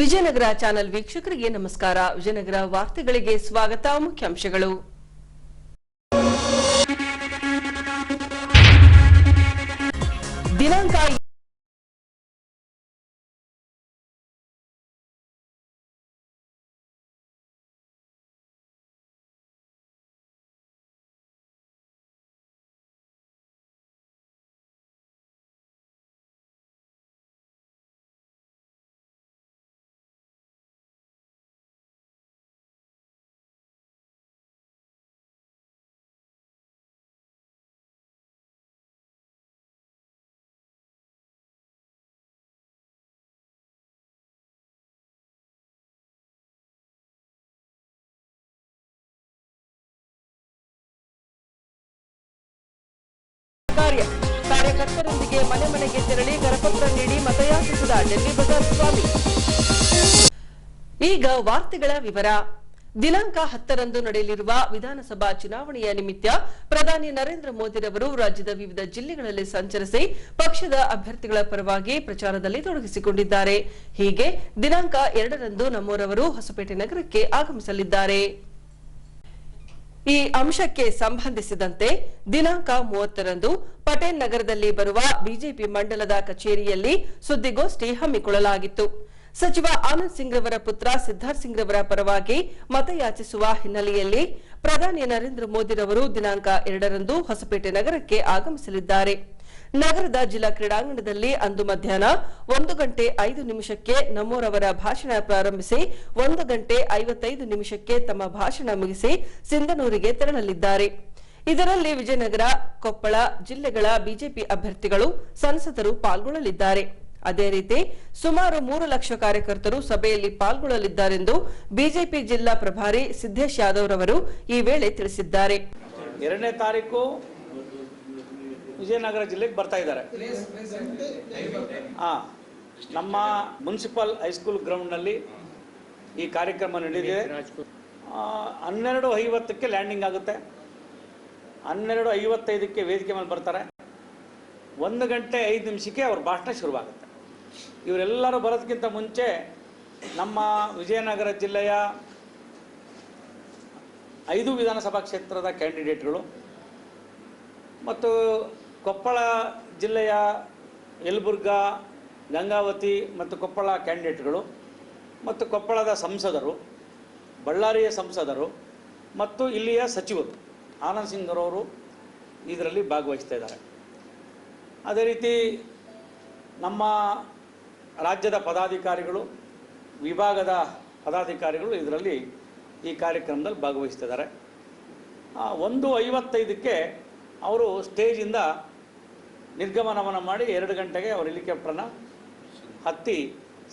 Vijayanagara channel ವೀಕ್ಷಕರಿಗೆ ನಮಸ್ಕಾರ. ವಿಜಯನಗರ ವಾರ್ತೆಗಳಿಗೆ ಸ್ವಾಗತ. ಮುಖ್ಯಾಂಶಗಳು. ದಿನಾಂಕ ಕಾರ್ಯಕರ್ತರೊಂದಿಗೆ ಮನೆ ಮನೆಗೆ ತೆರಳಿ ಕರಪತ್ರ ನೀಡಿ ಮತಯಾಚಿಸಿದ ಡೆಲ್ಲಿ ಬಜಾರ್ ಸ್ವಾಮಿ. ಈಗ ವಾರ್ತೆಗಳ ವಿವರ. ದಿನಾಂಕ 10ರಂದು ನಡೆಯಲಿರುವ ವಿಧಾನಸಭಾ ಚುನಾವಣೆಯ ನಿಮಿತ್ತ ಪ್ರಧಾನಿ ನರೇಂದ್ರ ಮೋದಿರವರು ರಾಜ್ಯದ ವಿವಿಧ ಜಿಲ್ಲೆಗಳಲ್ಲಿ ಸಂಚರಿಸಿ ಪಕ್ಷದ ಅಭ್ಯರ್ಥಿಗಳ ಪರವಾಗಿ ಪ್ರಚಾರದಲ್ಲಿ ತೊಡಗಿಸಿಕೊಂಡಿದ್ದಾರೆ. ಹೀಗೆ ದಿನಾಂಕ 2ರಂದು ನಮ್ಮೂರವರು ಹೊಸಪೇಟೆ ನಗರಕ್ಕೆ ಆಗಮಿಸಲಿದ್ದಾರೆ. ಈ ಅಂಶಕ್ಕೆ ಸಂಬಂಧಿಸಿದಂತೆ ದಿನಾಂಕ 30ರಂದು ಪಟೇಲ್ ನಗರದಲ್ಲಿ ಬರುವ ಬಿಜೆಪಿ ಮಂಡಲದ ಕಚೇರಿಯಲ್ಲಿ ಸುದ್ದಿಗೋಷ್ಠಿ ಹಮ್ಮಿಕೊಳ್ಳಲಾಗಿತ್ತು. ಸಚಿವ ಆನಂದ್ ಸಿಂಗ್ ರವರ ಪುತ್ರ ಸಿದ್ದಾರ್ಥ್ ಸಿಂಗ್ ರವರ ಪರವಾಗಿ ಮತಯಾಚಿಸುವ ಹಿನ್ನೆಲೆಯಲ್ಲಿ ಪ್ರಧಾನಿ ನರೇಂದ್ರ ಮೋದಿರವರು ದಿನಾಂಕ 2ರಂದು ಹೊಸಪೇಟೆ ನಗರಕ್ಕೆ ಆಗಮಿಸಲಿದ್ದಾರೆ. ನಗರದ ಜಿಲ್ಲಾ ಕ್ರೀಡಾಂಗಣದಲ್ಲಿ ಅಂದು ಮಧ್ಯಾಹ್ನ 1:05 ನಮ್ಮೂರವರ ಭಾಷಣ ಪ್ರಾರಂಭಿಸಿ 1:55 ತಮ್ಮ ಭಾಷಣ ಮುಗಿಸಿ ಸಿಂಧನೂರಿಗೆ ತೆರಳಲಿದ್ದಾರೆ. ಇದರಲ್ಲಿ ವಿಜಯನಗರ, ಕೊಪ್ಪಳ ಜಿಲ್ಲೆಗಳ ಬಿಜೆಪಿ ಅಭ್ಯರ್ಥಿಗಳು, ಸಂಸದರು ಪಾಲ್ಗೊಳ್ಳಲಿದ್ದಾರೆ. ಅದೇ ರೀತಿ ಸುಮಾರು 3 ಲಕ್ಷ ಕಾರ್ಯಕರ್ತರು ಸಭೆಯಲ್ಲಿ ಪಾಲ್ಗೊಳ್ಳಲಿದ್ದಾರೆಂದು ಬಿಜೆಪಿ ಜಿಲ್ಲಾ ಪ್ರಭಾರಿ ಸಿದ್ದೇಶ್ ಯಾದವ್ ರವರು ಈ ವೇಳೆ ತಿಳಿಸಿದ್ದಾರೆ. 2ನೇ ತಾರೀಕು ವಿಜಯನಗರ ಜಿಲ್ಲೆಗೆ ಬರ್ತಾ ಇದ್ದಾರೆ. ನಮ್ಮ ಮುನ್ಸಿಪಲ್ ಹೈಸ್ಕೂಲ್ ಗ್ರೌಂಡ್ನಲ್ಲಿ ಈ ಕಾರ್ಯಕ್ರಮ ನಡೆದಿದೆ. 12:50 ಲ್ಯಾಂಡಿಂಗ್ ಆಗುತ್ತೆ. 12:55 ವೇದಿಕೆ ಮೇಲೆ ಬರ್ತಾರೆ. 1:05 ಅವ್ರ ಭಾಷಣ ಶುರುವಾಗುತ್ತೆ. ಇವರೆಲ್ಲರೂ ಬರೋದಕ್ಕಿಂತ ಮುಂಚೆ ನಮ್ಮ ವಿಜಯನಗರ ಜಿಲ್ಲೆಯ 5 ವಿಧಾನಸಭಾ ಕ್ಷೇತ್ರದ ಕ್ಯಾಂಡಿಡೇಟ್ಗಳು ಮತ್ತು ಕೊಪ್ಪಳ ಜಿಲ್ಲೆಯ ಯಲಬುರ್ಗಾ, ಗಂಗಾವತಿ ಮತ್ತು ಕೊಪ್ಪಳ ಕ್ಯಾಂಡಿಡೇಟ್ಗಳು ಮತ್ತು ಕೊಪ್ಪಳದ ಸಂಸದರು, ಬಳ್ಳಾರಿಯ ಸಂಸದರು ಮತ್ತು ಇಲ್ಲಿಯ ಸಚಿವರು ಆನಂದ್ ಸಿಂಗ್ ರವರು ಇದರಲ್ಲಿ ಭಾಗವಹಿಸ್ತಾ ಇದ್ದಾರೆ. ಅದೇ ರೀತಿ ನಮ್ಮ ರಾಜ್ಯದ ಪದಾಧಿಕಾರಿಗಳು, ವಿಭಾಗದ ಪದಾಧಿಕಾರಿಗಳು ಇದರಲ್ಲಿ ಈ ಕಾರ್ಯಕ್ರಮದಲ್ಲಿ ಭಾಗವಹಿಸ್ತಿದ್ದಾರೆ. 1:55 ಅವರು ಸ್ಟೇಜಿಂದ ನಿರ್ಗಮನವನ್ನು ಮಾಡಿ 2 ಗಂಟೆಗೆ ಅವರು ಹೆಲಿಕಾಪ್ಟರ್ನ ಹತ್ತಿ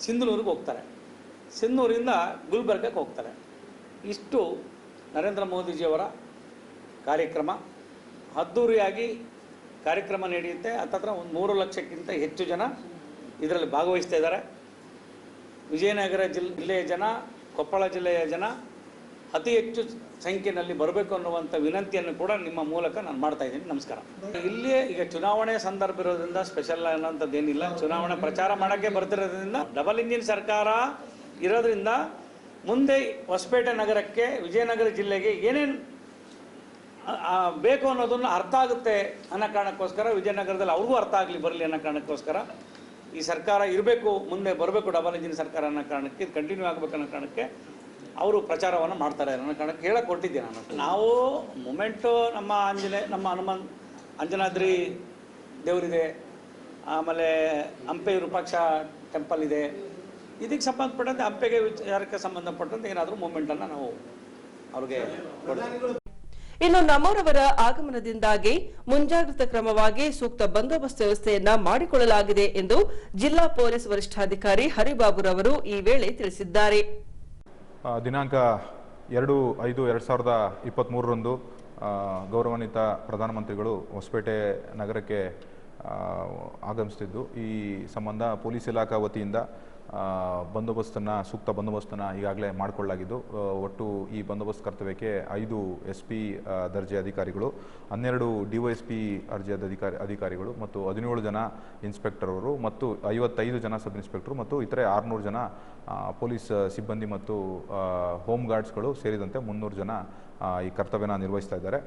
ಸಿಂಧನೂರಿಗೆ ಹೋಗ್ತಾರೆ. ಸಿಂಧನೂರಿಂದ ಗುಲ್ಬರ್ಗಕ್ಕೆ ಹೋಗ್ತಾರೆ. ಇಷ್ಟು ನರೇಂದ್ರ ಮೋದಿಜಿಯವರ ಕಾರ್ಯಕ್ರಮ. ಅದ್ದೂರಿಯಾಗಿ ಕಾರ್ಯಕ್ರಮ ನಡೆಯುತ್ತೆ. ಹತ್ತತ್ರ 3 ಲಕ್ಷಕ್ಕಿಂತ ಹೆಚ್ಚು ಜನ ಇದರಲ್ಲಿ ಭಾಗವಹಿಸ್ತಾ ಇದ್ದಾರೆ. ವಿಜಯನಗರ ಜಿಲ್ಲೆಯ ಜನ, ಕೊಪ್ಪಳ ಜಿಲ್ಲೆಯ ಜನ ಅತಿ ಹೆಚ್ಚು ಸಂಖ್ಯೆಯಲ್ಲಿ ಬರಬೇಕು ಅನ್ನುವಂಥ ವಿನಂತಿಯನ್ನು ಕೂಡ ನಿಮ್ಮ ಮೂಲಕ ನಾನು ಮಾಡ್ತಾ ಇದ್ದೀನಿ. ನಮಸ್ಕಾರ. ಇಲ್ಲಿಯೇ ಈಗ ಚುನಾವಣೆ ಸಂದರ್ಭ ಇರೋದ್ರಿಂದ ಸ್ಪೆಷಲ್ ಅನ್ನೋಂಥದ್ದೇನಿಲ್ಲ. ಚುನಾವಣೆ ಪ್ರಚಾರ ಮಾಡೋಕ್ಕೆ ಬರ್ತಿರೋದ್ರಿಂದ ಡಬಲ್ ಇಂಜಿನ್ ಸರ್ಕಾರ ಇರೋದ್ರಿಂದ ಮುಂದೆ ಹೊಸಪೇಟೆ ನಗರಕ್ಕೆ, ವಿಜಯನಗರ ಜಿಲ್ಲೆಗೆ ಏನೇನು ಬೇಕು ಅನ್ನೋದನ್ನು ಅರ್ಥ ಆಗುತ್ತೆ ಅನ್ನೋ ಕಾರಣಕ್ಕೋಸ್ಕರ, ವಿಜಯನಗರದಲ್ಲಿ ಅವ್ರಿಗೂ ಅರ್ಥ ಆಗಲಿ ಬರಲಿ ಅನ್ನೋ ಕಾರಣಕ್ಕೋಸ್ಕರ ಈ ಸರ್ಕಾರ ಇರಬೇಕು, ಮುಂದೆ ಬರಬೇಕು ಡಬಲ್ ಇಂಜಿನ್ ಸರ್ಕಾರ ಅನ್ನೋ ಕಾರಣಕ್ಕೆ, ಇದು ಕಂಟಿನ್ಯೂ ಆಗಬೇಕು ಅನ್ನೋ ಕಾರಣಕ್ಕೆ ಅವರು ಪ್ರಚಾರವನ್ನು ಮಾಡ್ತಾರೆ ಅನ್ನೋ ಕಾರಣಕ್ಕೆ ಹೇಳಕ್ಕೆ ಕೊಟ್ಟಿದ್ದೆ ನಾನು. ನಾವು ಮೂಮೆಂಟು ನಮ್ಮ ಅಂಜನಾದ್ರಿ ದೇವರಿದೆ, ಆಮೇಲೆ ಹಂಪೆ ವಿರೂಪಾಕ್ಷ ಟೆಂಪಲ್ ಇದೆ. ಇದಕ್ಕೆ ಸಂಬಂಧಪಟ್ಟಂತೆ ಹಂಪೆಗೆ ವಿಚಾರಕ್ಕೆ ಸಂಬಂಧಪಟ್ಟಂತೆ ಏನಾದರೂ ಮೂಮೆಂಟನ್ನು ನಾವು ಅವ್ರಿಗೆ ಕೊಡ್ತೀವಿ. ಇನ್ನು ನಮ್ಮೂರವರ ಆಗಮನದಿಂದಾಗಿ ಮುಂಜಾಗ್ರತಾ ಕ್ರಮವಾಗಿ ಸೂಕ್ತ ಬಂದೋಬಸ್ತ್ ವ್ಯವಸ್ಥೆಯನ್ನ ಮಾಡಿಕೊಳ್ಳಲಾಗಿದೆ ಎಂದು ಜಿಲ್ಲಾ ಪೊಲೀಸ್ ವರಿಷ್ಠಾಧಿಕಾರಿ ಹರಿಬಾಬುರವರು ಈ ವೇಳೆ ತಿಳಿಸಿದ್ದಾರೆ. ದಿನಾಂಕ 2/5/2023ರಂದು ಗೌರವಾನ್ವಿತ ಪ್ರಧಾನಮಂತ್ರಿಗಳು ಹೊಸಪೇಟೆ ನಗರಕ್ಕೆ ಆಗಮಿಸ್ತಿದ್ದು. ಈ ಸಂಬಂಧ ಪೊಲೀಸ್ ಇಲಾಖಾ ವತಿಯಿಂದ ಸೂಕ್ತ ಬಂದೋಬಸ್ತನ್ನು ಈಗಾಗಲೇ ಮಾಡಿಕೊಳ್ಳಲಾಗಿದ್ದು, ಒಟ್ಟು ಈ ಬಂದೋಬಸ್ತ್ ಕರ್ತವ್ಯಕ್ಕೆ 5 SP ದರ್ಜೆ ಅಧಿಕಾರಿಗಳು, 12 DYSP ಅಧಿಕಾರಿಗಳು ಮತ್ತು 17 ಜನ ಇನ್ಸ್ಪೆಕ್ಟರ್ ಅವರು ಮತ್ತು 55 ಜನ ಸಬ್ ಇನ್ಸ್ಪೆಕ್ಟರ್ ಮತ್ತು ಇತರೆ 600 ಜನ ಪೊಲೀಸ್ ಸಿಬ್ಬಂದಿ ಮತ್ತು ಹೋಮ್ ಗಾರ್ಡ್ಸ್ಗಳು ಸೇರಿದಂತೆ 300 ಜನ ಈ ಕರ್ತವ್ಯನ ನಿರ್ವಹಿಸ್ತಾ ಇದ್ದಾರೆ.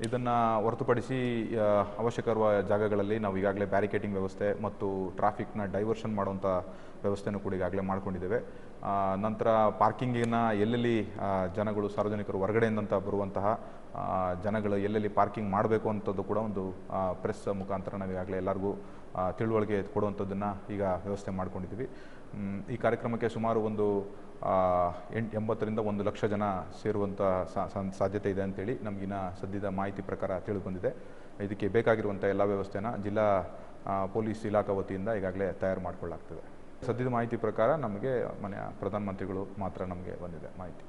ಇದನ್ನು ಹೊರತುಪಡಿಸಿ ಅವಶ್ಯಕವಿರುವ ಜಾಗಗಳಲ್ಲಿ ನಾವು ಈಗಾಗಲೇ ಬ್ಯಾರಿಕೇಡಿಂಗ್ ವ್ಯವಸ್ಥೆ ಮತ್ತು ಟ್ರಾಫಿಕ್ನ ಡೈವರ್ಷನ್ ಮಾಡುವಂಥ ವ್ಯವಸ್ಥೆನೂ ಕೂಡ ಈಗಾಗಲೇ ಮಾಡ್ಕೊಂಡಿದ್ದೇವೆ. ನಂತರ ಪಾರ್ಕಿಂಗಿನ ಎಲ್ಲೆಲ್ಲಿ ಜನಗಳು ಸಾರ್ವಜನಿಕರು ಹೊರಗಡೆಯಿಂದ ಬರುವಂತಹ ಜನಗಳು ಎಲ್ಲೆಲ್ಲಿ ಪಾರ್ಕಿಂಗ್ ಮಾಡಬೇಕು ಅಂತದ್ದು ಕೂಡ ಒಂದು ಪ್ರೆಸ್ ಮುಖಾಂತರ ನಾವು ಈಗಾಗಲೇ ಎಲ್ಲರಿಗೂ ತಿಳುವಳಿಕೆ ಕೊಡುವಂಥದ್ದನ್ನು ಈಗ ವ್ಯವಸ್ಥೆ ಮಾಡ್ಕೊಂಡಿದ್ದೀವಿ. ಈ ಕಾರ್ಯಕ್ರಮಕ್ಕೆ ಸುಮಾರು ಒಂದು 80ರಿಂದ 1 ಲಕ್ಷ ಜನ ಸೇರುವಂಥ ಸಾಧ್ಯತೆ ಇದೆ ಅಂತೇಳಿ ನಮಗಿನ ಸದ್ಯದ ಮಾಹಿತಿ ಪ್ರಕಾರ ತಿಳಿದು ಬಂದಿದೆ. ಇದಕ್ಕೆ ಬೇಕಾಗಿರುವಂಥ ಎಲ್ಲ ವ್ಯವಸ್ಥೆನ ಜಿಲ್ಲಾ ಪೊಲೀಸ್ ಇಲಾಖಾ ವತಿಯಿಂದ ಈಗಾಗಲೇ ತಯಾರು ಮಾಡಿಕೊಳ್ಳಲಾಗ್ತದೆ. ಸದ್ಯದ ಮಾಹಿತಿ ಪ್ರಕಾರ ನಮಗೆ ಮನೆಯ ಪ್ರಧಾನಮಂತ್ರಿಗಳು ಮಾತ್ರ ನಮಗೆ ಬಂದಿದೆ ಮಾಹಿತಿ.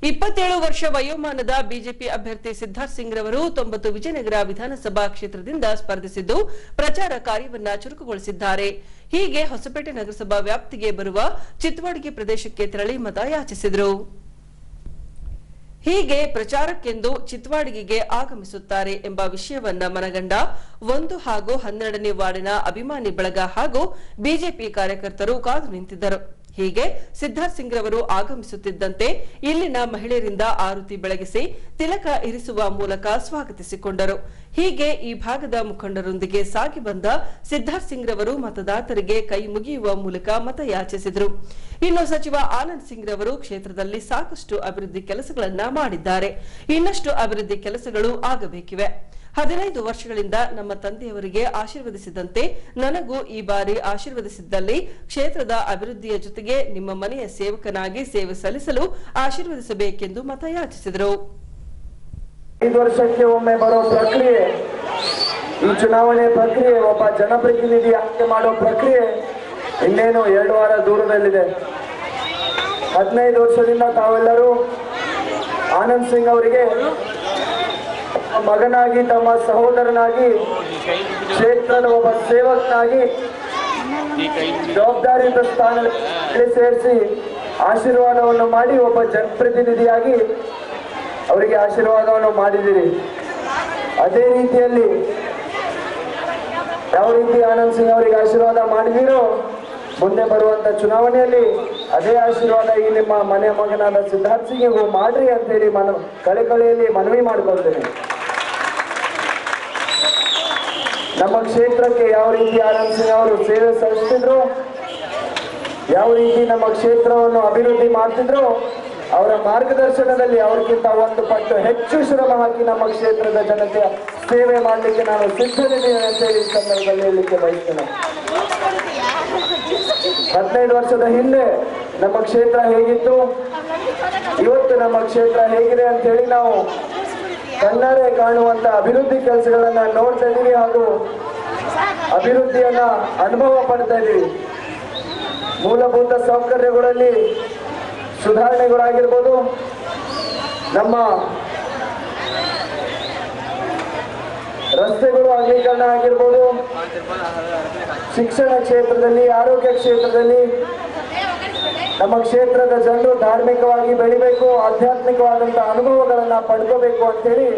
27 ವರ್ಷ ವಯೋಮಾನದ ಬಿಜೆಪಿ ಅಭ್ಯರ್ಥಿ ಸಿದ್ಧಾರ್ಥ್ ಸಿಂಗ್ ರವರು 90 ವಿಜಯನಗರ ವಿಧಾನಸಭಾ ಕ್ಷೇತ್ರದಿಂದ ಸ್ಪರ್ಧಿಸಿದ್ದು ಪ್ರಚಾರ ಕಾರ್ಯವನ್ನ ಚುರುಕುಗೊಳಿಸಿದ್ದಾರೆ. ಹೀಗೆ ಹೊಸಪೇಟೆ ನಗರಸಭಾ ವ್ಯಾಪ್ತಿಗೆ ಬರುವ ಚಿತ್ವಾಡಿಗೆ ಪ್ರದೇಶಕ್ಕೆ ತೆರಳಿ ಮತ ಯಾಚಿಸಿದರು. ಹೀಗೆ ಪ್ರಚಾರಕ್ಕೆಂದು ಚಿತ್ವಾಡಿಗೆಗೆ ಆಗಮಿಸುತ್ತಾರೆ ಎಂಬ ವಿಷಯವನ್ನ ಮನಗಂಡ 1 ಹಾಗೂ 12ನೇ ವಾರ್ಡಿನ ಅಭಿಮಾನಿ ಬಳಗ ಹಾಗೂ ಬಿಜೆಪಿ ಕಾರ್ಯಕರ್ತರು ಕಾದು ನಿಂತಿದ್ದರು. ಹೀಗೆ ಸಿದ್ಧಾರ್ಥ್ ಸಿಂಗ್ ರವರು ಆಗಮಿಸುತ್ತಿದ್ದಂತೆ ಇಲ್ಲಿನ ಮಹಿಳೆಯರಿಂದ ಆರತಿ ಬೆಳಗಿಸಿ ತಿಲಕ ಇರಿಸುವ ಮೂಲಕ ಸ್ವಾಗತಿಸಿಕೊಂಡರು. ಹೀಗೆ ಈ ಭಾಗದ ಮುಖಂಡರೊಂದಿಗೆ ಸಾಗಿ ಬಂದ ಸಿದ್ಧಾರ್ಥ್ ಸಿಂಗ್ ರವರು ಮತದಾತರಿಗೆ ಕೈ ಮುಗಿಯುವ ಮೂಲಕ ಮತ ಯಾಚಿಸಿದರು. ಇನ್ನು ಸಚಿವ ಆನಂದ್ ಸಿಂಗ್ ರವರು ಕ್ಷೇತ್ರದಲ್ಲಿ ಸಾಕಷ್ಟು ಅಭಿವೃದ್ಧಿ ಕೆಲಸಗಳನ್ನ ಮಾಡಿದ್ದಾರೆ. ಇನ್ನಷ್ಟು ಅಭಿವೃದ್ಧಿ ಕೆಲಸಗಳು ಆಗಬೇಕಿವೆ. 15 ವರ್ಷಗಳಿಂದ ನಮ್ಮ ತಂದೆಯವರಿಗೆ ಆಶೀರ್ವದಿಸಿದಂತೆ ನನಗೂ ಈ ಬಾರಿ ಆಶೀರ್ವದಿಸಿದ್ದಲ್ಲಿ ಕ್ಷೇತ್ರದ ಅಭಿವೃದ್ಧಿಯ ಜೊತೆಗೆ ನಿಮ್ಮ ಮನೆಯ ಸೇವಕನಾಗಿ ಸೇವೆ ಸಲ್ಲಿಸಲು ಆಶೀರ್ವದಿಸಬೇಕೆಂದು ಮತ ಯಾಚಿಸಿದರು. 5 ವರ್ಷಕ್ಕೆ ಒಮ್ಮೆ ಬರೋ ಪ್ರಕ್ರಿಯೆ, ಈ ಚುನಾವಣೆ ಪ್ರಕ್ರಿಯೆ, ಒಬ್ಬ ಜನಪ್ರತಿನಿಧಿ ಆಯ್ಕೆ ಮಾಡೋ ಪ್ರಕ್ರಿಯೆ ಇನ್ನೇನು 2 ವಾರ ದೂರದಲ್ಲಿದೆ. 15 ವರ್ಷದಿಂದ ತಾವೆಲ್ಲರೂ ಆನಂದ್ ಸಿಂಗ್ ಅವರಿಗೆ ಮಗನಾಗಿ, ತಮ್ಮ ಸಹೋದರನಾಗಿ, ಕ್ಷೇತ್ರದ ಒಬ್ಬ ಸೇವಕನಾಗಿ ಜವಾಬ್ದಾರಿಯುತ ಸ್ಥಾನದಲ್ಲಿ ಸೇರಿಸಿ ಆಶೀರ್ವಾದವನ್ನು ಮಾಡಿ ಒಬ್ಬ ಜನಪ್ರತಿನಿಧಿಯಾಗಿ ಅವರಿಗೆ ಆಶೀರ್ವಾದವನ್ನು ಮಾಡಿದ್ದೀರಿ. ಅದೇ ರೀತಿಯಲ್ಲಿ ಯಾವ ರೀತಿ ಆನಂದ್ ಸಿಂಗ್ ಅವರಿಗೆ ಆಶೀರ್ವಾದ ಮಾಡಿದಿರೋ ಮುಂದೆ ಬರುವಂತ ಚುನಾವಣೆಯಲ್ಲಿ ಅದೇ ಆಶೀರ್ವಾದ ಈ ನಿಮ್ಮ ಮನೆ ಮಗನಾದ ಸಿದ್ಧಾರ್ಥ್ ಸಿಂಗ್ಗೂ ಮಾಡ್ರಿ ಅಂತ ಹೇಳಿ ಕಳೆಕಳೆಯಲ್ಲಿ ಮನವಿ ಮಾಡಿಕೊಳ್ತೇನೆ. ನಮ್ಮ ಕ್ಷೇತ್ರಕ್ಕೆ ಯಾವ ರೀತಿ ಆನಂದ್ ಸಿಂಗ್ ಅವರು ಸೇವೆ ಸಲ್ಲಿಸ್ತಿದ್ರು, ಯಾವ ರೀತಿ ನಮ್ಮ ಕ್ಷೇತ್ರವನ್ನು ಅಭಿವೃದ್ಧಿ ಮಾಡ್ತಿದ್ರು, ಅವರ ಮಾರ್ಗದರ್ಶನದಲ್ಲಿ ಅವರಿಗಿಂತ 1 ಪಟ್ಟು ಹೆಚ್ಚು ಶ್ರಮ ಹಾಕಿ ನಮ್ಮ ಕ್ಷೇತ್ರದ ಜನತೆಯ ಸೇವೆ ಮಾಡಲಿಕ್ಕೆ ನಾನು ಸಿದ್ಧನಿದ್ದೇನೆ ಅಂತ ಹೇಳಿ ಈ ಸಂದರ್ಭದಲ್ಲಿ ಹೇಳಲಿಕ್ಕೆ ಬಯಸ್ತೇನೆ. 15 ವರ್ಷದ ಹಿಂದೆ ನಮ್ಮ ಕ್ಷೇತ್ರ ಹೇಗಿತ್ತು, ಇವತ್ತು ನಮ್ಮ ಕ್ಷೇತ್ರ ಹೇಗಿದೆ ಅಂತ ಹೇಳಿ ನಾವು ಕಣ್ಣಾರೆ ಕಾಣುವಂತ ಅಭಿವೃದ್ಧಿ ಕೆಲಸಗಳನ್ನ ನೋಡ್ತಾ ಇದ್ದೀವಿ ಹಾಗೂ ಅಭಿವೃದ್ಧಿಯನ್ನ ಅನುಭವ ಪಡ್ತಾ ಇದ್ದೀವಿ. ಮೂಲಭೂತ ಸೌಕರ್ಯಗಳಲ್ಲಿ ಸುಧಾರಣೆಗಳಾಗಿರ್ಬೋದು, ನಮ್ಮ ರಸ್ತೆಗಳು ಅಗಲೀಕರಣ ಆಗಿರ್ಬೋದು, ಶಿಕ್ಷಣ ಕ್ಷೇತ್ರದಲ್ಲಿ, ಆರೋಗ್ಯ ಕ್ಷೇತ್ರದಲ್ಲಿ ನಮ್ಮ ಕ್ಷೇತ್ರದ ಜನರು ಧಾರ್ಮಿಕವಾಗಿ ಬೆಳಿಬೇಕು, ಆಧ್ಯಾತ್ಮಿಕವಾದಂಥ ಅನುಭವಗಳನ್ನ ಪಡ್ಕೋಬೇಕು ಅಂತೇಳಿ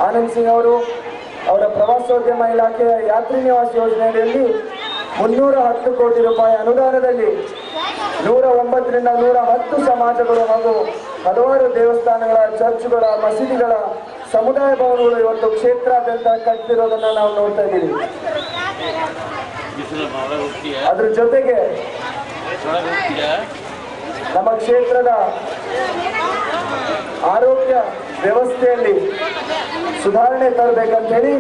ಆನಂದ್ ಸಿಂಗ್ ಅವರು ಅವರ ಪ್ರವಾಸೋದ್ಯಮ ಇಲಾಖೆಯ ಯಾತ್ರಿ ನಿವಾಸ ಯೋಜನೆಯಲ್ಲಿ 310 ಕೋಟಿ ರೂಪಾಯಿ ಅನುದಾನದಲ್ಲಿ 109ರಿಂದ 110 ಸಮಾಜಗಳು ಹಾಗೂ ಹಲವಾರು ದೇವಸ್ಥಾನಗಳ, ಚರ್ಚ್ಗಳ, ಮಸೀದಿಗಳ, ಸಮುದಾಯ ಭವನಗಳು ಇವತ್ತು ಕ್ಷೇತ್ರಾದ್ಯಂತ ಕಟ್ಟಿರೋದನ್ನ ನಾವು ನೋಡ್ತಾ ಇದ್ದೀವಿ. ಅದ್ರ ಜೊತೆಗೆ ನಮ್ಮ ಕ್ಷೇತ್ರದ ಆರೋಗ್ಯ ವ್ಯವಸ್ಥೆಯಲ್ಲಿ ಸುಧಾರಣೆ ತರಬೇಕಂತ ಹೇಳಿ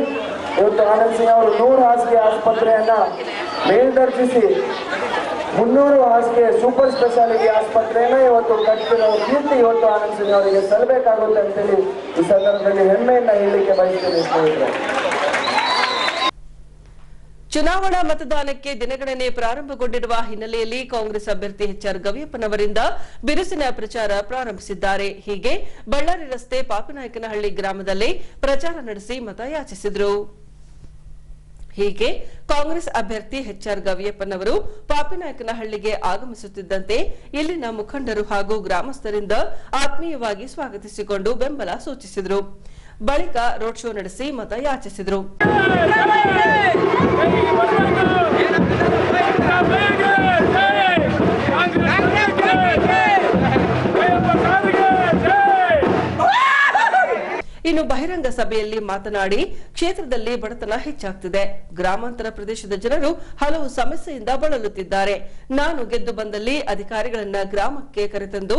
ಇವತ್ತು ಆನಂದ್ ಸಿಂಗ್ ಅವರು 100 ಹಾಸಿಗೆ ಆಸ್ಪತ್ರೆಯನ್ನ ಮೇಲ್ದರ್ಜಿಸಿ 300 ಹಾಸಿಗೆ ಸೂಪರ್ ಸ್ಪೆಷಾಲಿಟಿ ಆಸ್ಪತ್ರೆಯನ್ನ ಇವತ್ತು ಕಟ್ಟಿರೋ ಕೀರ್ತಿ ಇವತ್ತು ಆನಂದ್ ಸಿಂಗ್ ಅವರಿಗೆ ಸಲ್ಲಬೇಕಾಗುತ್ತೆ ಅಂತೇಳಿ ಈ ಸಂದರ್ಭದಲ್ಲಿ ಹೆಮ್ಮೆಯನ್ನ ಹೇಳಲಿಕ್ಕೆ ಬಯಸ್ತೇನೆ ಸ್ನೇಹಿತರೆ. ಚುನಾವಣಾ ಮತದಾನಕ್ಕೆ ದಿನಗಣನೆ ಪ್ರಾರಂಭಗೊಂಡಿರುವ ಹಿನ್ನೆಲೆಯಲ್ಲಿ ಕಾಂಗ್ರೆಸ್ ಅಭ್ಯರ್ಥಿ ಎಚ್ಆರ್ ಗವಿಯಪ್ಪನವರಿಂದ ಬಿರುಸಿನ ಪ್ರಚಾರ ಪ್ರಾರಂಭಿಸಿದ್ದಾರೆ. ಹೀಗೆ ಬಳ್ಳಾರಿ ರಸ್ತೆ ಪಾಪನಾಯಕನಹಳ್ಳಿ ಗ್ರಾಮದಲ್ಲಿ ಪ್ರಚಾರ ನಡೆಸಿ ಮತ ಯಾಚಿಸಿದರು. ಹೀಗೆ ಕಾಂಗ್ರೆಸ್ ಅಭ್ಯರ್ಥಿ ಎಚ್ಆರ್ ಗವಿಯಪ್ಪನವರು ಪಾಪಿನಾಯಕನಹಳ್ಳಿಗೆ ಆಗಮಿಸುತ್ತಿದ್ದಂತೆ ಇಲ್ಲಿನ ಮುಖಂಡರು ಹಾಗೂ ಗ್ರಾಮಸ್ಥರಿಂದ ಆತ್ಮೀಯವಾಗಿ ಸ್ವಾಗತಿಸಿಕೊಂಡು ಬೆಂಬಲ ಸೂಚಿಸಿದರು. ಬಳಿಕ ರೋಡ್ ಶೋ ನಡೆಸಿ ಮತ ಯಾಚಿಸಿದರು. ಇನ್ನು ಬಹಿರಂಗ ಸಭೆಯಲ್ಲಿ ಮಾತನಾಡಿ ಕ್ಷೇತ್ರದಲ್ಲಿ ಬಡತನ ಹೆಚ್ಚಾಗ್ತಿದೆ, ಗ್ರಾಮಾಂತರ ಪ್ರದೇಶದ ಜನರು ಹಲವು ಸಮಸ್ಯೆಯಿಂದ ಬಳಲುತ್ತಿದ್ದಾರೆ. ನಾನು ಗೆದ್ದು ಬಂದಲ್ಲಿ ಅಧಿಕಾರಿಗಳನ್ನ ಗ್ರಾಮಕ್ಕೆ ಕರೆತಂದು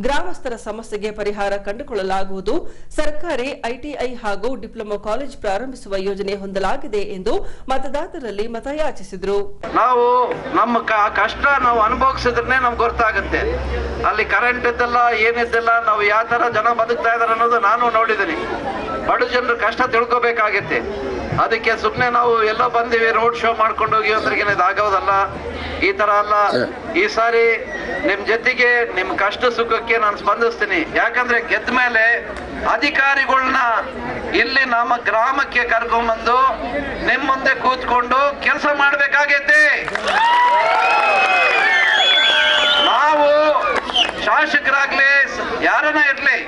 ಗ್ರಾಮಸ್ಥರ ಸಮಸ್ಯೆಗೆ ಪರಿಹಾರ ಕಂಡುಕೊಳ್ಳಲಾಗುವುದು. ಸರ್ಕಾರಿ ಐಟಿಐ ಹಾಗೂ ಡಿಪ್ಲೊಮಾ ಕಾಲೇಜ್ ಪ್ರಾರಂಭಿಸುವ ಯೋಜನೆ ಹೊಂದಲಾಗಿದೆ ಎಂದು ಮತದಾರರಲ್ಲಿ ಮತ ಯಾಚಿಸಿದರು. ನಾವು ನಮ್ಮ ಕಷ್ಟ ನಾವು ಅನುಭವಿಸಿದ್ರೆ ನಮ್ಗೆ ಗೊತ್ತಾಗುತ್ತೆ. ಅಲ್ಲಿ ಕರೆಂಟ್ ಇದ್ದಲ್ಲ ಏನಿದ್ದಲ್ಲ, ನಾವು ಯಾವ ತರ ಜನ ಬದುಕ್ತಾ ಇದಾರೆ ಅನ್ನೋದು ನಾನು ನೋಡಿದ್ದೀನಿ. ಬಡ ಜನರು ಕಷ್ಟ ತಿಳ್ಕೊಬೇಕಾಗತ್ತೆ. ಅದಕ್ಕೆ ಸುಮ್ಮನೆ ನಾವು ಎಲ್ಲೋ ಬಂದಿವಿ ರೋಡ್ ಶೋ ಮಾಡ್ಕೊಂಡು ಹೋಗಿ ಅಂದ್ರಿಗೆ ಇದಾಗೋದಲ್ಲ. ಈ ತರ ಅಲ್ಲ. ಈ ಸಾರಿ ನಿಮ್ ಜೊತೆಗೆ ನಿಮ್ ಕಷ್ಟ ಸುಖಕ್ಕೆ ನಾನು ಸ್ಪಂದಿಸ್ತೀನಿ. ಯಾಕಂದ್ರೆ ಗೆದ್ದ ಮೇಲೆ ಅಧಿಕಾರಿಗಳನ್ನ ಇಲ್ಲಿ ನಮ್ಮ ಗ್ರಾಮಕ್ಕೆ ಕರ್ಕೊಂಡ್ಬಂದು ನಿಮ್ ಮುಂದೆ ಕೂತ್ಕೊಂಡು ಕೆಲಸ ಮಾಡ್ಬೇಕಾಗೈತೆ. ನಾವು ಶಾಸಕರಾಗ್ಲಿ ಯಾರನ್ನ ಇರ್ಲಿ,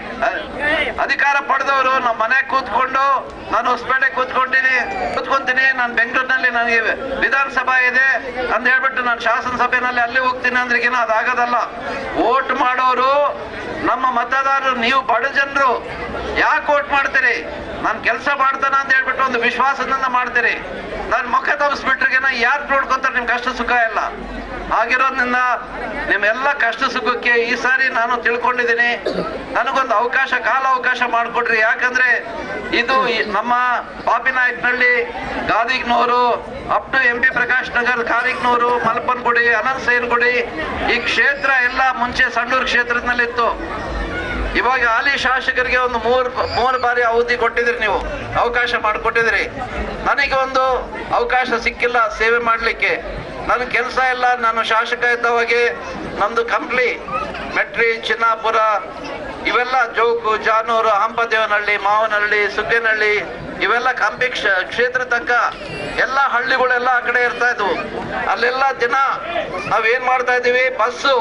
ಅಧಿಕಾರ ಪಡೆದವರು ನಮ್ಮ ಮನೆ ಕೂತ್ಕೊಂಡು ನಾನು ಹೊಸಪೇಟೆ ಕೂತ್ಕೊಂತೀನಿ, ನಾನು ಬೆಂಗಳೂರಿನಲ್ಲಿ ನನಗೆ ವಿಧಾನಸಭಾ ಇದೆ ಅಂತ ಹೇಳ್ಬಿಟ್ಟು ನಾನು ಶಾಸನಸಭೆನಲ್ಲಿ ಅಲ್ಲಿ ಹೋಗ್ತೀನಿ ಅಂದ್ರಿಗಿನ ಅದಾಗೋದಲ್ಲ. ವೋಟ್ ಮಾಡೋರು ನಮ್ಮ ಮತದಾರರು, ನೀವು ಬಡ ಜನರು ಯಾಕೆ ವೋಟ್ ಮಾಡ್ತೀರಿ? ನಾನು ಕೆಲಸ ಮಾಡ್ತಾನ ಅಂತ ಹೇಳ್ಬಿಟ್ಟು ಒಂದು ವಿಶ್ವಾಸದಿಂದ ಮಾಡ್ತೀರಿ. ನಾನು ಮುಖ ತಪ್ಪಿಸ್ಬಿಟ್ರಿಗೆನ ಯಾರು ನೋಡ್ಕೊಂತಾರೆ ನಿಮ್ ಕಷ್ಟ ಸುಖ ಎಲ್ಲ. ಆಗಿರೋದ್ರಿಂದ ನಿಮ್ಮೆಲ್ಲ ಕಷ್ಟ ಸುಖಕ್ಕೆ ಈ ಸಾರಿ ನಾನು ತಿಳ್ಕೊಂಡಿದ್ದೀನಿ. ನನಗೊಂದು ಕಾಲ ಅವಕಾಶ ಮಾಡಿಕೊಡ್ರಿ. ಯಾಕಂದ್ರೆ ಇದು ನಮ್ಮ Papinayakanahalli, Gadiganur, up to MP Prakash Nagar, Kariganur, Malpanagudi, Ananthasenagudi, ಈ ಕ್ಷೇತ್ರ ಎಲ್ಲ ಮುಂಚೆ ಸಂಡೂರು ಕ್ಷೇತ್ರದಲ್ಲಿತ್ತು. ಇವಾಗ ಹಾಲಿ ಶಾಸಕರಿಗೆ ಒಂದು ಮೂರು ಬಾರಿ ಅವಧಿ ಕೊಟ್ಟಿದ್ರಿ, ನೀವು ಅವಕಾಶ ಮಾಡಿಕೊಟ್ಟಿದ್ರಿ. ನನಗೆ ಒಂದು ಅವಕಾಶ ಸಿಕ್ಕಿಲ್ಲ ಸೇವೆ ಮಾಡಲಿಕ್ಕೆ. ನನ್ನ ಕೆಲಸ ಇಲ್ಲ. ನಾನು ಶಾಸಕ ಇದ್ದವಾಗೆ ನಮ್ದು ಕಂಪ್ಲಿ ಮೆಟ್ರಿ, ಚಿನ್ನಾಪುರ, ಇವೆಲ್ಲ ಜೋಕು, ಜಾನೂರು, ಹಂಪದೇವನಹಳ್ಳಿ, ಮಾವನಹಳ್ಳಿ, ಸುಗ್ಗೇನಹಳ್ಳಿ, ಇವೆಲ್ಲ ಕಂಪಿ ಕ್ಷೇತ್ರ ತನಕ ಎಲ್ಲ ಹಳ್ಳಿಗಳೆಲ್ಲ ಆ ಕಡೆ ಇರ್ತಾ ಇದ್ವು. ಅಲ್ಲೆಲ್ಲ ದಿನ ನಾವೇನ್ ಮಾಡ್ತಾ ಇದೀವಿ, ಬಸ್ಸು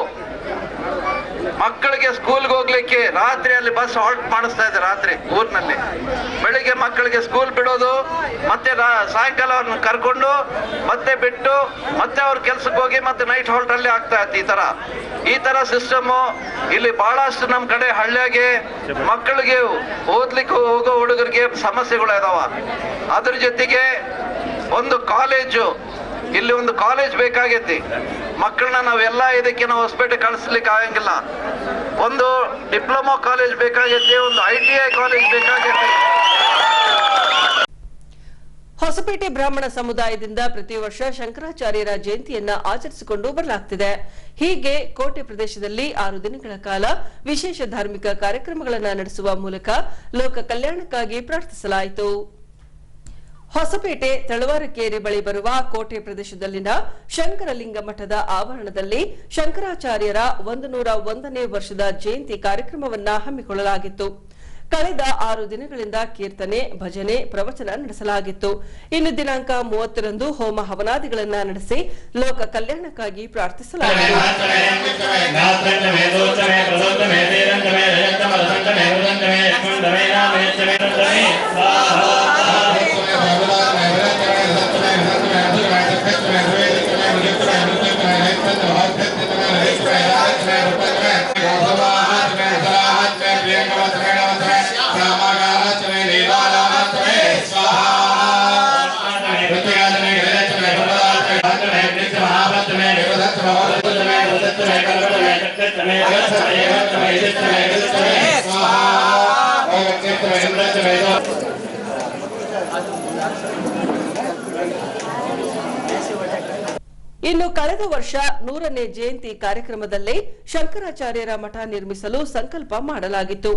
ಮಕ್ಕಳಿಗೆ ಸ್ಕೂಲ್ಗೆ ಹೋಗ್ಲಿಕ್ಕೆ ರಾತ್ರಿ ಅಲ್ಲಿ ಬಸ್ ಹಾಲ್ಟ್ ಮಾಡಿಸ್ತಾ ಇದ್ದಾರೆ. ರಾತ್ರಿ ಊರಿನಲ್ಲಿ ಬೆಳಿಗ್ಗೆ ಮಕ್ಕಳಿಗೆ ಸ್ಕೂಲ್ ಬಿಡೋದು, ಮತ್ತೆ ಸಾಯಂಕಾಲ ಅವ್ರನ್ನ ಕರ್ಕೊಂಡು ಮತ್ತೆ ಬಿಟ್ಟು ಮತ್ತೆ ಅವ್ರ ಕೆಲ್ಸಕ್ಕೆ ಹೋಗಿ ಮತ್ತೆ ನೈಟ್ ಹಾಲ್ಟ್ ಅಲ್ಲಿ ಆಗ್ತಾ ಇತ್ತು. ಈ ತರ ಸಿಸ್ಟಮ್ ಇಲ್ಲಿ ಬಹಳಷ್ಟು ನಮ್ ಕಡೆ ಹಳ್ಳಿಯಾಗೆ ಮಕ್ಕಳಿಗೆ ಓದ್ಲಿಕ್ಕೆ ಹೋಗೋ ಹುಡುಗರಿಗೆ ಸಮಸ್ಯೆಗಳು ಇದಾವ. ಅದ್ರ ಜೊತೆಗೆ ಒಂದು ಕಾಲೇಜು, ಇಲ್ಲಿ ಒಂದು ಕಾಲೇಜ್ ಬೇಕಾಗೈತಿ. ಮಕ್ಕಳನ್ನ ನಾವೆಲ್ಲ ಇದಕ್ಕೆ ನಾವು ಹೊಸಪೇಟೆ ಕಳಿಸ್ಲಿಕ್ಕೆ ಆಗಂಗಿಲ್ಲ. ಒಂದು ಡಿಪ್ಲೊಮಾ ಕಾಲೇಜ್ ಬೇಕಾಗೈತಿ, ಒಂದು ITI ಕಾಲೇಜ್ ಬೇಕಾಗೈತಿ. ಹೊಸಪೇಟೆ ಬ್ರಾಹ್ಮಣ ಸಮುದಾಯದಿಂದ ಪ್ರತಿ ವರ್ಷ ಶಂಕರಾಚಾರ್ಯರ ಜಯಂತಿಯನ್ನ ಆಚರಿಸಿಕೊಂಡು ಬರಲಾಗ್ತಿದೆ. ಹೀಗೆ ಕೋಟೆ ಪ್ರದೇಶದಲ್ಲಿ 6 ದಿನಗಳ ಕಾಲ ವಿಶೇಷ ಧಾರ್ಮಿಕ ಕಾರ್ಯಕ್ರಮಗಳನ್ನು ನಡೆಸುವ ಮೂಲಕ ಲೋಕ ಕಲ್ಯಾಣಕ್ಕಾಗಿ ಪ್ರಾರ್ಥಿಸಲಾಯಿತು. ಹೊಸಪೇಟೆ ತಳವಾರಕೇರಿ ಬಳಿ ಬರುವ ಕೋಟೆ ಪ್ರದೇಶದಲ್ಲಿನ ಶಂಕರಲಿಂಗ ಮಠದ ಆವರಣದಲ್ಲಿ ಶಂಕರಾಚಾರ್ಯರ 101ನೇ ವರ್ಷದ ಜಯಂತಿ ಕಾರ್ಯಕ್ರಮವನ್ನು ಹಮ್ಮಿಕೊಳ್ಳಲಾಗಿತ್ತು. ಕಳೆದ 6 ದಿನಗಳಿಂದ ಕೀರ್ತನೆ, ಭಜನೆ, ಪ್ರವಚನ ನಡೆಸಲಾಗಿತ್ತು. ಇನ್ನು ದಿನಾಂಕ 30ರಂದು ಹೋಮ ಹವನಾದಿಗಳನ್ನು ನಡೆಸಿ ಲೋಕ ಕಲ್ಯಾಣಕ್ಕಾಗಿ ಪ್ರಾರ್ಥಿಸಲಾಯಿತು. ಇನ್ನು ಕಳೆದ ವರ್ಷ 100ನೇ ಜಯಂತಿ ಕಾರ್ಯಕ್ರಮದಲ್ಲೇ ಶಂಕರಾಚಾರ್ಯರ ಮಠ ನಿರ್ಮಿಸಲು ಸಂಕಲ್ಪ ಮಾಡಲಾಗಿತ್ತು.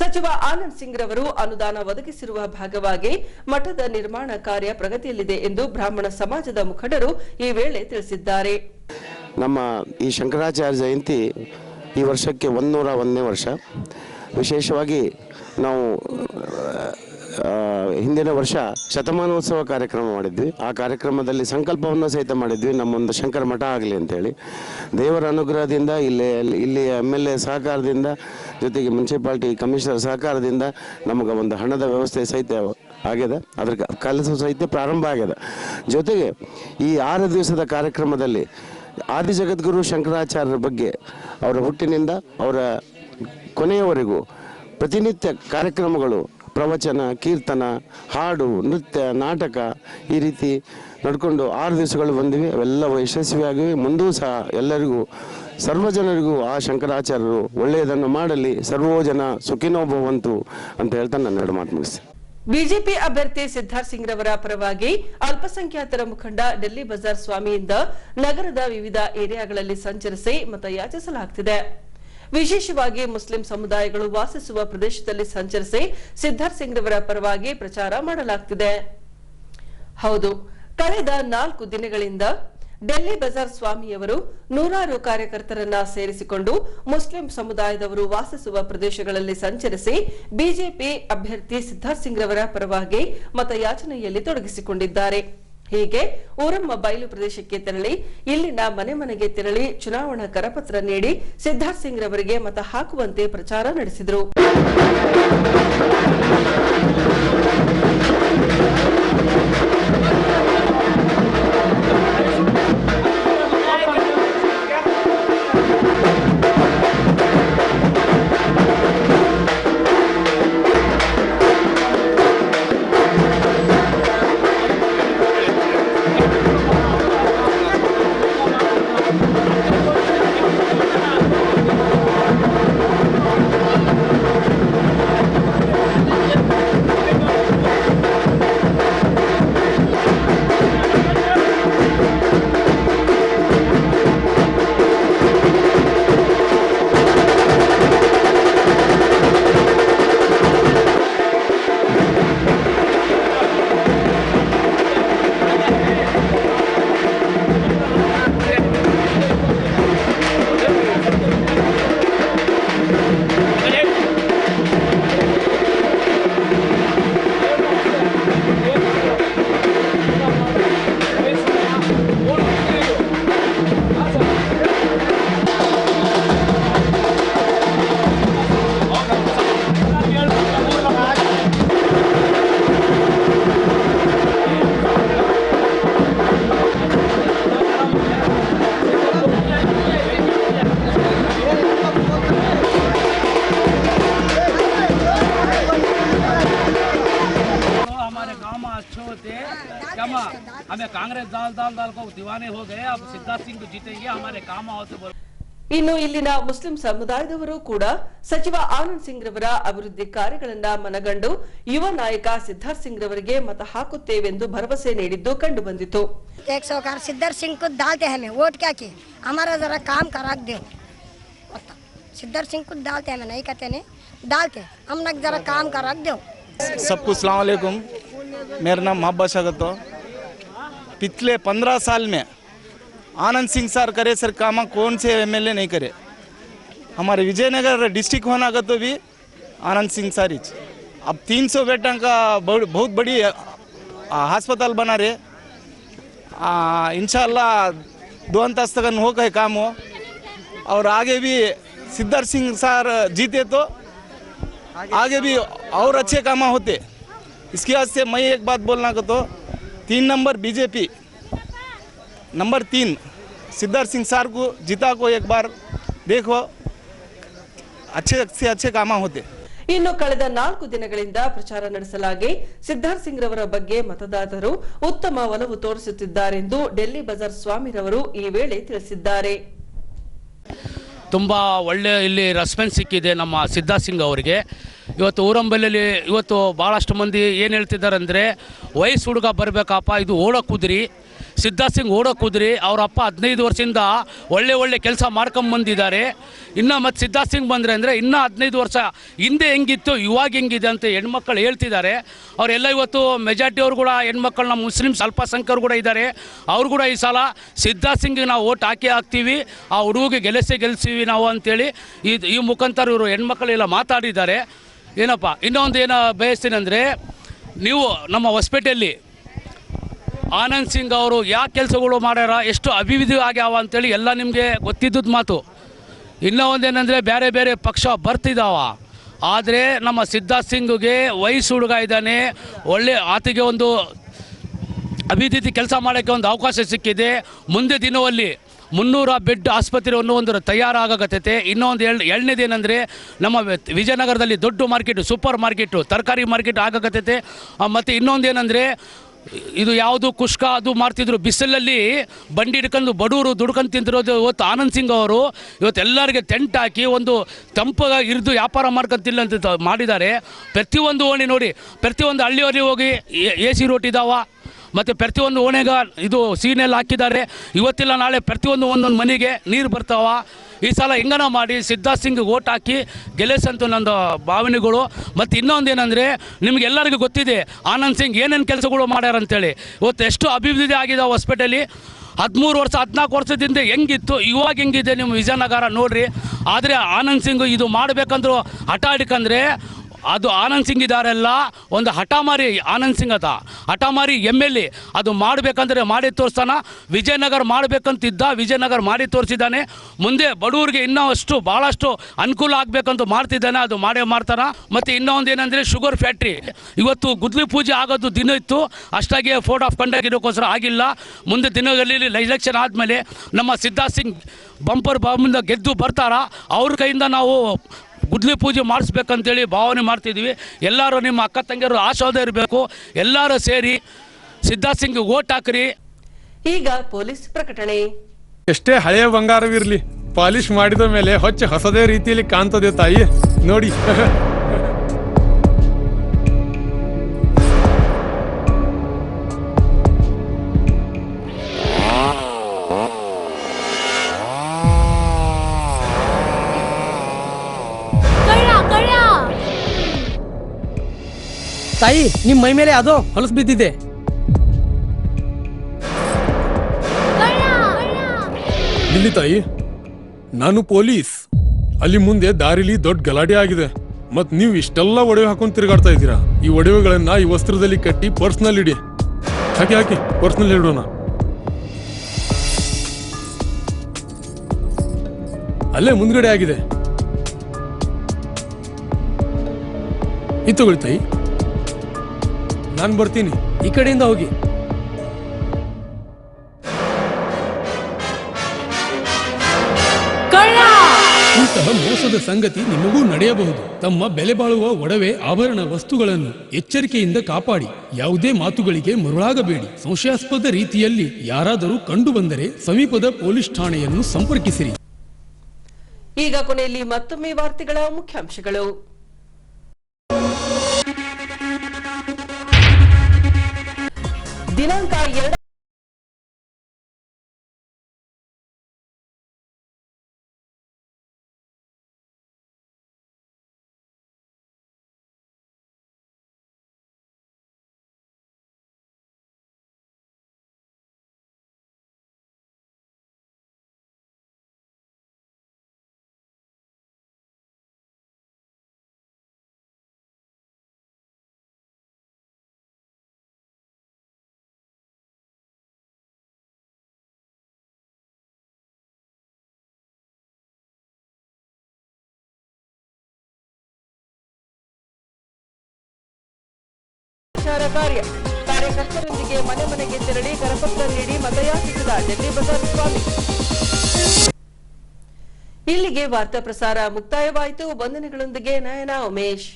ಸಚಿವ ಆನಂದ್ ಸಿಂಗ್ ರವರು ಅನುದಾನ ಒದಗಿಸಿರುವ ಭಾಗವಾಗಿ ಮಠದ ನಿರ್ಮಾಣ ಕಾರ್ಯ ಪ್ರಗತಿಯಲ್ಲಿದೆ ಎಂದು ಬ್ರಾಹ್ಮಣ ಸಮಾಜದ ಮುಖಂಡರು ಈ ವೇಳೆ ತಿಳಿಸಿದ್ದಾರೆ. ನಮ್ಮ ಈ ಶಂಕರಾಚಾರ್ಯ ಜಯಂತಿ ಈ ವರ್ಷಕ್ಕೆ 101ನೇ ವರ್ಷ. ವಿಶೇಷವಾಗಿ ನಾವು ಹಿಂದಿನ ವರ್ಷ ಶತಮಾನೋತ್ಸವ ಕಾರ್ಯಕ್ರಮ ಮಾಡಿದ್ವಿ. ಆ ಕಾರ್ಯಕ್ರಮದಲ್ಲಿ ಸಂಕಲ್ಪವನ್ನು ಸಹಿತ ಮಾಡಿದ್ವಿ, ನಮ್ಮೊಂದು ಶಂಕರ ಮಠ ಆಗಲಿ ಅಂತೇಳಿ. ದೇವರ ಅನುಗ್ರಹದಿಂದ ಇಲ್ಲಿ MLA ಸಹಕಾರದಿಂದ, ಜೊತೆಗೆ ಮುನ್ಸಿಪಾಲ್ಟಿ ಕಮಿಷನರ್ ಸಹಕಾರದಿಂದ ನಮಗೆ ಒಂದು ಹಣದ ವ್ಯವಸ್ಥೆ ಸಹಿತ ಆಗಿದೆ. ಅದರ ಕೆಲಸ ಸಹಿತ ಪ್ರಾರಂಭ ಆಗಿದೆ. ಜೊತೆಗೆ ಈ 6 ದಿವಸದ ಕಾರ್ಯಕ್ರಮದಲ್ಲಿ ಆದಿಜಗದ್ಗುರು ಶಂಕರಾಚಾರ್ಯರ ಬಗ್ಗೆ ಅವರ ಹುಟ್ಟಿನಿಂದ ಅವರ ಕೊನೆಯವರೆಗೂ ಪ್ರತಿನಿತ್ಯ ಕಾರ್ಯಕ್ರಮಗಳು, ಪ್ರವಚನ, ಕೀರ್ತನ, ಹಾಡು, ನೃತ್ಯ, ನಾಟಕ ಈ ರೀತಿ ನಡ್ಕೊಂಡು 6 ದಿವಸಗಳು ಬಂದಿವೆ. ಅವೆಲ್ಲ ಯಶಸ್ವಿಯಾಗಿವೆ. ಮುಂದೂ ಸಹ ಎಲ್ಲರಿಗೂ ಸರ್ವಜನರಿಗೂ ಆ ಶಂಕರಾಚಾರ್ಯರು ಒಳ್ಳೆಯದನ್ನು ಮಾಡಲಿ, ಸರ್ವೋ ಜನ ಸುಖಿನೋ ಭವಂತು ಅಂತ ಹೇಳ್ತಾ ನನ್ನ 2 ಮಾತು ಮುಗಿಸ್ತೇನೆ. ಬಿಜೆಪಿ ಅಭ್ಯರ್ಥಿ ಸಿದ್ಧಾರ್ಥ್ ಸಿಂಗ್ ರವರ ಪರವಾಗಿ ಅಲ್ಪಸಂಖ್ಯಾತರ ಮುಖಂಡ ಡೆಲ್ಲಿ ಬಜಾರ್ ಸ್ವಾಮಿಯಿಂದ ನಗರದ ವಿವಿಧ ಏರಿಯಾಗಳಲ್ಲಿ ಸಂಚರಿಸಿ ಮತಯಾಚಿಸಲಾಗುತ್ತಿದೆ. ವಿಶೇಷವಾಗಿ ಮುಸ್ಲಿಂ ಸಮುದಾಯಗಳು ವಾಸಿಸುವ ಪ್ರದೇಶದಲ್ಲಿ ಸಂಚರಿಸಿ ಸಿದ್ಧಾರ್ಥ್ ಸಿಂಗ್ ರವರ ಪರವಾಗಿ ಪ್ರಚಾರ ಮಾಡಲಾಗುತ್ತಿದೆ. ಹೌದು, ಕಳೆದ 4 ದಿನಗಳಿಂದ ಡೆಲ್ಲಿ ಬಜಾರ್ ಸ್ವಾಮಿಯವರು 100 ಕಾರ್ಯಕರ್ತರನ್ನ ಸೇರಿಸಿಕೊಂಡು ಮುಸ್ಲಿಂ ಸಮುದಾಯದವರು ವಾಸಿಸುವ ಪ್ರದೇಶಗಳಲ್ಲಿ ಸಂಚರಿಸಿ ಬಿಜೆಪಿ ಅಭ್ಯರ್ಥಿ ಸಿದ್ಧಾರ್ಥ್ ಸಿಂಗ್ ರವರ ಪರವಾಗಿ ಮತಯಾಚನೆಯಲ್ಲಿ ತೊಡಗಿಸಿಕೊಂಡಿದ್ದಾರೆ. ಹೀಗೆ ಊರಮ್ಮ ಬಯಲು ಪ್ರದೇಶಕ್ಕೆ ತೆರಳಿ ಇಲ್ಲಿನ ಮನೆ ಮನೆಗೆ ತೆರಳಿ ಚುನಾವಣಾ ಕರಪತ್ರ ನೀಡಿ ಸಿದ್ಧಾರ್ಥ್ ಸಿಂಗ್ ರವರಿಗೆ ಮತ ಹಾಕುವಂತೆ ಪ್ರಚಾರ ನಡೆಸಿದರು. हमें कांग्रेस दाल को दीवाने हो गए. अब सिद्धार्थ सिंह जीतेंगे, हमारे काम आओ. ಇನ್ನು ಇಲ್ಲಿನ ಮುಸ್ಲಿಂ ಸಮುದಾಯದವರು ಕೂಡ ಸಚಿವ ಆನಂದ್ ಸಿಂಗ್ ರವರ ಅಭಿವೃದ್ಧಿ ಕಾರ್ಯಗಳನ್ನ ಮನಗಂಡು ಯುವ ನಾಯಕ ಸಿದ್ಧಾರ್ಥ್ ಸಿಂಗ್ ರವರಿಗೆ ಮತ ಹಾಕುತ್ತೇವೆಂದು ಭರವಸೆ ನೀಡಿದ್ದು ಕಂಡು ಬಂದಿತು. 100 कार सिद्धार्थ सिंह को डालते हैं, वोट क्या किए, हमारा जरा काम करा दो. सिद्धार्थ सिंह को डालते हैं, नहीं कहते नहीं, डाल के हम लोग जरा काम करा दो. सबको अस्सलाम वालेकुम. मेरा नाम मोहब्बत शगत. पिछले 15 साल में आनंद सिंह सर करे सर काम कौन से MLA नहीं करे. हमारे विजयनगर डिस्ट्रिक्ट होना का तो भी आनंद सिंह सर ही. अब 300 बेटा का बहुत बड़ी अस्पताल बना रहे. इंशाल्लाह 2 अंतस्तगन हो गए काम हो. और आगे भी सिद्धार्थ सिंह सर जीते तो आगे भी और अच्छे काम होते. इसके वजह से मैं एक बात बोलना का तो 3 number BJP, number 3 Siddharth Singh sir को जीता को एक बार देखो, अच्छे से अच्छे काम होते. ಇನ್ನು ಕಳೆದ 4 ದಿನಗಳಿಂದ ಪ್ರಚಾರ ನಡೆಸಲಾಗಿ ಸಿದ್ಧಾರ್ಥ್ ಸಿಂಗ್ ರವರ ಬಗ್ಗೆ ಮತದಾರರು ಉತ್ತಮ ಒಲವು ತೋರಿಸುತ್ತಿದ್ದಾರೆಂದು ಡೆಲ್ಲಿ ಬಜಾರ್ ಸ್ವಾಮಿರವರು ಈ ವೇಳೆ ತಿಳಿಸಿದ್ದಾರೆ. ತುಂಬಾ ಒಳ್ಳೆ ಇಲ್ಲಿ ರೆಸ್ಪಾನ್ಸ್ ಸಿಕ್ಕಿದೆ ನಮ್ಮ ಸಿದ್ಧಾರ್ಥ್ ಸಿಂಗ್ ಅವರಿಗೆ. ಇವತ್ತು ಊರಂಬಲ್ಲಿ ಇವತ್ತು ಭಾಳಷ್ಟು ಮಂದಿ ಏನು ಹೇಳ್ತಿದ್ದಾರೆ ಅಂದರೆ, ವಯಸ್ಸು ಹುಡುಗ ಬರಬೇಕಪ್ಪ, ಇದು ಓಡೋ ಕುದುರೆ, ಸಿದ್ಧಾರ್ಥ್ ಸಿಂಗ್ ಓಡೋ ಕುದುರೆ. ಅವರಪ್ಪ 15 ವರ್ಷದಿಂದ ಒಳ್ಳೆ ಕೆಲಸ ಮಾಡ್ಕೊಂಬಂದಿದ್ದಾರೆ. ಇನ್ನು ಮತ್ತು ಸಿದ್ಧಾರ್ಥ್ ಸಿಂಗ್ ಬಂದರೆ ಅಂದರೆ ಇನ್ನೂ 15 ವರ್ಷ ಹಿಂದೆ ಹೆಂಗಿತ್ತು ಇವಾಗ ಹೆಂಗಿದೆ ಅಂತ ಹೆಣ್ಮಕ್ಳು ಹೇಳ್ತಿದ್ದಾರೆ. ಅವರೆಲ್ಲ ಇವತ್ತು ಮೆಜಾರಿಟಿ ಅವರು ಕೂಡ ಹೆಣ್ಮಕ್ಳು, ನಮ್ಮ ಮುಸ್ಲಿಮ್ಸ್ ಅಲ್ಪಸಂಖ್ಯರು ಕೂಡ ಇದ್ದಾರೆ. ಅವರು ಕೂಡ ಈ ಸಲ ಸಿದ್ಧಾರ್ಥ್ ಸಿಂಗ್ಗೆ ನಾವು ಓಟ್ ಹಾಕ್ತೀವಿ, ಆ ಹುಡುಗಿಗೆ ಗೆಲ್ಲಿಸ್ತೀವಿ ನಾವು ಅಂತೇಳಿ ಈ ಮುಖಾಂತರ ಇವರು ಹೆಣ್ಮಕ್ಳೆಲ್ಲ ಮಾತಾಡಿದ್ದಾರೆ. ಏನಪ್ಪ ಇನ್ನೊಂದು ಏನು ಬಯಸ್ತೀನಿ ಅಂದರೆ, ನೀವು ನಮ್ಮ ಹೊಸಪೇಟೆಯಲ್ಲಿ ಆನಂದ್ ಸಿಂಗ್ ಅವರು ಯಾವ ಕೆಲಸಗಳು ಮಾಡ್ಯಾರ, ಎಷ್ಟು ಅಭಿವೃದ್ಧಿ ಆಗ್ಯಾವ ಅಂತೇಳಿ ಎಲ್ಲ ನಿಮಗೆ ಗೊತ್ತಿದ್ದದ ಮಾತು. ಇನ್ನೂ ಒಂದೇನೆಂದರೆ ಬೇರೆ ಬೇರೆ ಪಕ್ಷ ಬರ್ತಿದ್ದಾವ, ಆದರೆ ನಮ್ಮ ಸಿದ್ಧಾರ್ಥ್ ಸಿಂಗ್ಗೆ ವಯಸ್ಸು ಹುಡುಗ ಇದ್ದಾನೆ, ಒಳ್ಳೆ ಆತಗೆ ಒಂದು ಅಭಿವೃದ್ಧಿ ಕೆಲಸ ಮಾಡೋಕ್ಕೆ ಒಂದು ಅವಕಾಶ ಸಿಕ್ಕಿದೆ. ಮುಂದೆ ದಿನದಲ್ಲಿ 300 ಬೆಡ್ ಆಸ್ಪತ್ರೆಯನ್ನು ಒಂದು ತಯಾರಾಗಕತ್ತೈತೆ. ಇನ್ನೊಂದು ಎರಡನೇದೇನೆಂದರೆ ನಮ್ಮ ವಿಜಯನಗರದಲ್ಲಿ ದೊಡ್ಡ ಮಾರ್ಕೆಟು, ಸೂಪರ್ ಮಾರ್ಕೆಟು, ತರಕಾರಿ ಮಾರ್ಕೆಟ್ ಆಗಕತ್ತೈತೆ. ಮತ್ತು ಇನ್ನೊಂದೇನೆಂದರೆ ಇದು ಯಾವುದು ಕುಷ್ಕ ಅದು ಮಾಡ್ತಿದ್ರು, ಬಿಸಿಲಲ್ಲಿ ಬಂಡಿ ಹಿಡ್ಕೊಂಡು ಬಡವರು ದುಡ್ಕೊಂಡು ತಿಂತಿರೋದು. ಇವತ್ತು ಆನಂದ್ ಸಿಂಗ್ ಅವರು ಇವತ್ತು ಎಲ್ಲರಿಗೆ ಟೆಂಟ್ ಹಾಕಿ ಒಂದು ತಂಪಾಗಿ ಇರಿದು ವ್ಯಾಪಾರ ಮಾಡ್ಕೊಂತಿಲ್ಲ ಅಂತ ಮಾಡಿದ್ದಾರೆ. ಪ್ರತಿಯೊಂದು ಓಣಿ ನೋಡಿ, ಪ್ರತಿಯೊಂದು ಹಳ್ಳಿಯಲ್ಲಿ ಹೋಗಿ AC ರೋಡ್ ಇದ್ದಾವ, ಮತ್ತು ಪ್ರತಿಯೊಂದು ಓಣೆಗ ಇದು ಸೀನೆಲ್ಲ ಹಾಕಿದ್ದಾರೆ. ಇವತ್ತಿಲ್ಲ ನಾಳೆ ಪ್ರತಿಯೊಂದು ಒಂದೊಂದು ಮನೆಗೆ ನೀರು ಬರ್ತಾವ. ಈ ಸಲ ಹೆಂಗನ ಮಾಡಿ ಸಿದ್ಧಾರ್ಥ್ ಸಿಂಗ್ ಓಟ್ ಹಾಕಿ ಗೆಲ್ಲಿಸಂತೂ ನಂದು ಭಾವನೆಗಳು. ಮತ್ತು ಇನ್ನೊಂದು ಏನಂದರೆ ನಿಮಗೆಲ್ಲರಿಗೂ ಗೊತ್ತಿದೆ ಆನಂದ್ ಸಿಂಗ್ ಏನೇನು ಕೆಲಸಗಳು ಮಾಡ್ಯಾರ ಅಂತೇಳಿ. ಇವತ್ತು ಎಷ್ಟು ಅಭಿವೃದ್ಧಿ ಆಗಿದೆ ಹೊಸಪೇಟೆಯಲ್ಲಿ. 13 ವರ್ಷ 14 ವರ್ಷದಿಂದ ಹೆಂಗಿತ್ತು, ಇವಾಗ ಹೆಂಗಿದೆ ನಿಮ್ಮ ವಿಜಯನಗರ ನೋಡ್ರಿ. ಆದರೆ ಆನಂದ್ ಸಿಂಗ್ ಇದು ಮಾಡಬೇಕಂದ್ರು ಹಠ ಹಿಡ್ಕಂದ್ರೆ ಅದು ಆನಂದ್ ಸಿಂಗ್ ಇದ್ದಾರೆಲ್ಲ ಒಂದು ಹಠಮಾರಿ ಆನಂದ್ ಸಿಂಗ್ ಅದ, ಹಠಮಾರಿ MLA. ಅದು ಮಾಡಬೇಕಂದ್ರೆ ಮಾಡಿ ತೋರಿಸ್ತಾನ. ವಿಜಯನಗರ ಮಾಡಬೇಕಂತಿದ್ದ, ವಿಜಯನಗರ ಮಾಡಿ ತೋರಿಸಿದ್ದಾನೆ. ಮುಂದೆ ಬಡವರಿಗೆ ಇನ್ನೂ ಅಷ್ಟು ಭಾಳಷ್ಟು ಅನುಕೂಲ ಆಗಬೇಕಂತ ಮಾಡ್ತಿದ್ದಾನೆ, ಅದು ಮಾಡೇ ಮಾಡ್ತಾನೆ. ಮತ್ತು ಇನ್ನೊಂದು ಏನಂದರೆ ಶುಗರ್ ಫ್ಯಾಕ್ಟ್ರಿ ಇವತ್ತು ಗುದ್ಲಿ ಪೂಜೆ ಆಗೋದು ದಿನ ಇತ್ತು, ಅಷ್ಟಾಗಿ ಫೋರ್ಡ್ ಆಫ್ ಕಂಡಕ್ಟ್ ಇರೋಕ್ಕೋಸ್ಕರ ಆಗಿಲ್ಲ. ಮುಂದೆ ದಿನಗಳಲ್ಲಿ ಎಲೆಕ್ಷನ್ ಆದಮೇಲೆ ನಮ್ಮ ಸಿದ್ಧಾರ್ಥ್ ಸಿಂಗ್ ಬಂಪರ್ ಬಾಂಬಿಂದ ಗೆದ್ದು ಬರ್ತಾರ, ಅವ್ರ ಕೈಯಿಂದ ನಾವು ಗುದ್ಲಿ ಪೂಜೆ ಮಾಡಿಸ್ಬೇಕಂತೇಳಿ ಭಾವನೆ ಮಾಡ್ತಿದ್ವಿ. ಎಲ್ಲರೂ ನಿಮ್ಮ ಅಕ್ಕ ತಂಗಿಯರು ಆಶೀರ್ವಾದ ಇರಬೇಕು, ಎಲ್ಲರೂ ಸೇರಿ ಸಿದ್ಧಾರ್ಥ್ ಸಿಂಗ್ ಓಟ್ ಹಾಕ್ರಿ. ಈಗ ಪೊಲೀಸ್ ಪ್ರಕಟಣೆ. ಎಷ್ಟೇ ಹಳೆಯ ಬಂಗಾರವಿರಲಿ, ಪಾಲಿಶ್ ಮಾಡಿದ ಮೇಲೆ ಹೊಸದೇ ರೀತಿಯಲ್ಲಿ ಕಾಣ್ತದೆ ತಾಯಿ ನೋಡಿ. ತಾಯಿ, ನಿಮ್ಮ ಮೈ ಮೇಲೆ ಅದು ಹೊಲಸು ಬಿದ್ದಿದೆ. ಇಲ್ಲಿ ತಾಯಿ, ನಾನು ಪೊಲೀಸ್. ಅಲ್ಲಿ ಮುಂದೆ ದಾರಿಲಿ ದೊಡ್ಡ ಗಲಾಟೆ ಆಗಿದೆ, ಮತ್ ನೀವು ಇಷ್ಟೆಲ್ಲ ಒಡವೆ ಹಾಕೊಂಡು ತಿರುಗಾಡ್ತಾ ಇದ್ದೀರಾ. ಈ ಒಡವೆಗಳನ್ನ ಈ ವಸ್ತ್ರದಲ್ಲಿ ಕಟ್ಟಿ ಪರ್ಸ್ನಲ್ಲಿ ಇಡಿ. ಹಾಕಿ ಪರ್ಸ್ನಲ್ಲಿ ಇಡೋಣ. ಅಲ್ಲೇ ಮುಂದ್ಗಡೆ ಆಗಿದೆ. ಇದು ತಗೊಳ್ಳಿ ತಾಯಿ, ನಾನು ಬರ್ತೀನಿ. ಈ ಕಡೆಯಿಂದ ಹೋಗಿ. ಇಂತಹ ಮೋಸದ ಸಂಗತಿ ನಿಮಗೂ ನಡೆಯಬಹುದು. ತಮ್ಮ ಬೆಲೆ ಬಾಳುವ ಒಡವೆ ಆಭರಣ ವಸ್ತುಗಳನ್ನು ಎಚ್ಚರಿಕೆಯಿಂದ ಕಾಪಾಡಿ. ಯಾವುದೇ ಮಾತುಗಳಿಗೆ ಮರುಳಾಗಬೇಡಿ. ಸಂಶಯಾಸ್ಪದ ರೀತಿಯಲ್ಲಿ ಯಾರಾದರೂ ಕಂಡು ಬಂದರೆ ಸಮೀಪದ ಪೊಲೀಸ್ ಠಾಣೆಯನ್ನು ಸಂಪರ್ಕಿಸಿರಿ. ಈಗ ಕೊನೆಯಲ್ಲಿ ಮತ್ತೊಮ್ಮೆ ವಾರ್ತೆಗಳ ಮುಖ್ಯಾಂಶಗಳು. ದಿನಾಂಕ 2 ಕಾರ್ಯಕರ್ತರೊಂದಿಗೆ ಮನೆ ಮನೆಗೆ ತೆರಳಿ ಕರಪತ್ರ ನೀಡಿ ಮತಯಾಚಿಸಿದ ಡೆಲ್ಲಿ ಬಜಾರ್ ಸ್ವಾಮಿ. ಇಲ್ಲಿಗೆ ವಾರ್ತಾ ಪ್ರಸಾರ ಮುಕ್ತಾಯವಾಯಿತು. ವಂದನೆಗಳೊಂದಿಗೆ ನಯನ ಉಮೇಶ್.